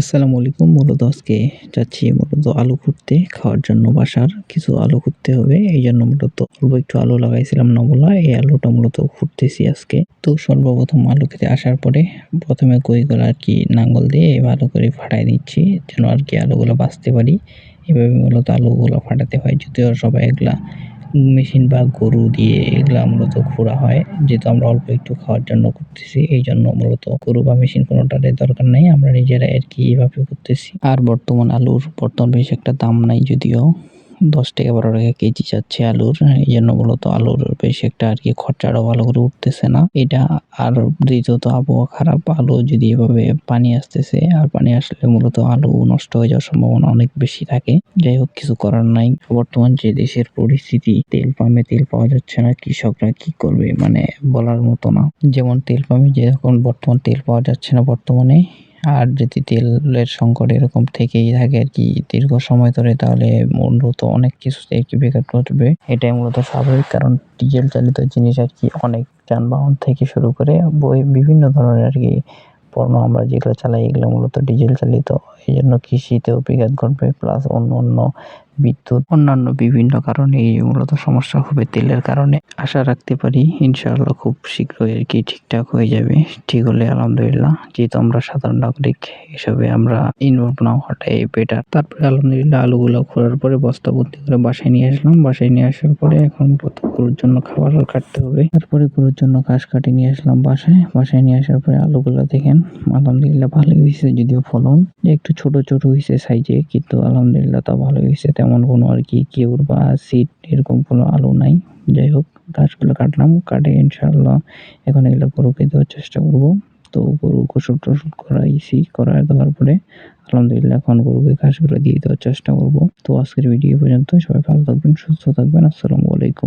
আসসালামু আলাইকুম। মূলত আজকে যাচ্ছি আলু খুঁড়তে, খাওয়ার জন্য বাসার কিছু আলু খুঁড়তে হবে। এইজন্য মূলত অল্প একটু আলু লাগাইছিলাম নবুলা। এই আলুটা মূলত খুঁড়তেছি আজকে। তো সর্বপ্রথম আলু খেতে আসার পরে প্রথমে কইগুলো আরকি নাঙ্গল দিয়ে ভালো করে ফাটাই নিচ্ছি যেন আরকি আলুগুলো বাছতে পারি। এভাবে মূলত আলুগুলো ফাটাতে হয়। যদিও সবাই এগুলা মেশিন বা গরু দিয়ে এগুলা মূলত খোঁড়া হয়। যেহেতু আমরা অল্প একটু খাওয়ার জন্য করতেছি, এইজন্য মূলত গরু বা মেশিন কোনোটারই দরকার নাই। আমরা নিজেরাই আরকি এভাবে করতেছি। আর বর্তমান আলুর বেশ একটা দাম নাই, যদিও ১০ টাকা ১২ টাকা কেজি যাচ্ছে আলুর। এইজন্য মূলত আলুর বেশ একটা আরকি খরচাটাও ভালো করে উঠতেছে না। এটা আর দ্বিতীয়ত আবহাওয়া খারাপ। আলু যদি এভাবে পানি আসতেছে, আর পানি আসলে মূলত আলু নষ্ট হয়ে যাওয়ার সম্ভাবনা অনেক বেশি থাকে। যাই হোক, কিছু করার নাই। বর্তমান যে দেশের পরিস্থিতি, তেল পাম্পে তেল পাওয়া যাচ্ছে না, কৃষকরা কি করবে মানে বলার মতো না। যেমন তেল পাম্পে এখন বর্তমান তেল পাওয়া যাচ্ছে না বর্তমানে। আর যদি তেলের সংকট এরকম থেকেই থাকে আরকি দীর্ঘ সময় ধরে, তাহলে মূলত অনেক কিছুতে আরকি ব্যাঘাত ঘটবে। এটাই মূলত স্বাভাবিক, কারণ ডিজেল চালিত জিনিস আরকি অনেক যানবাহন থেকে শুরু করে বিভিন্ন ধরনের আরকি পণ্য আমরা যেগুলো চালাই এগুলো মূলত ডিজেল চালিত। এইজন্য কৃষিতেও ব্যাঘাত ঘটবে, প্লাস অন্য বিদ্যুৎ অন্যান্য বিভিন্ন কারণে এই মূলত সমস্যা হবে তেলের কারণে। আশা রাখতে পারি ইনশাআল্লাহ খুব শীঘ্রই আরকি ঠিকঠাক হয়ে যাবে। ঠিক হলে আলহামদুলিল্লাহ। যেহেতু আমরা সাধারণ নাগরিক, এসবে আমরা ইনভলভ না হওয়াটাই বেটার। তারপরে আলহামদুলিল্লাহ আলুগুলো খোঁড়ার পরে বস্তা ভর্তি করে বাসায় নিয়ে আসলাম। বাসায় নিয়ে আসার পরে এখন গরুর জন্য খাবার কাটতে হবে। তারপরে গরুর জন্য ঘাস কাটিয়ে নিয়ে আসলাম বাসায়। বাসায় নিয়ে আসার পরে আলুগুলো দেখেন আলহামদুলিল্লাহ ভালোই হইছে, যদিও ফলন একটু ছোট হইছে সাইজে, কিন্তু আলহামদুলিল্লাহ তা ভালোই হইছে। তেমন কোনো আরকি কিউর বা সিড এরকম কোনো আলু নাই। যাই হোক, ঘাসগুলো কাটলাম, কাটে ইনশাআল্লাহ এখন এগুলো গরুকে দেওয়ার চেষ্টা করব। তো গরু গোসল-টোসল করায় দেওয়ার পরে আলহামদুলিল্লাহ এখন গরুকে ঘাসগুলো দিয়ে দেওয়ার চেষ্টা করব। তো আজকের ভিডিও পর্যন্ত। সবাই ভালো থাকবেন, সুস্থ থাকবেন। আসসালামু আলাইকুম।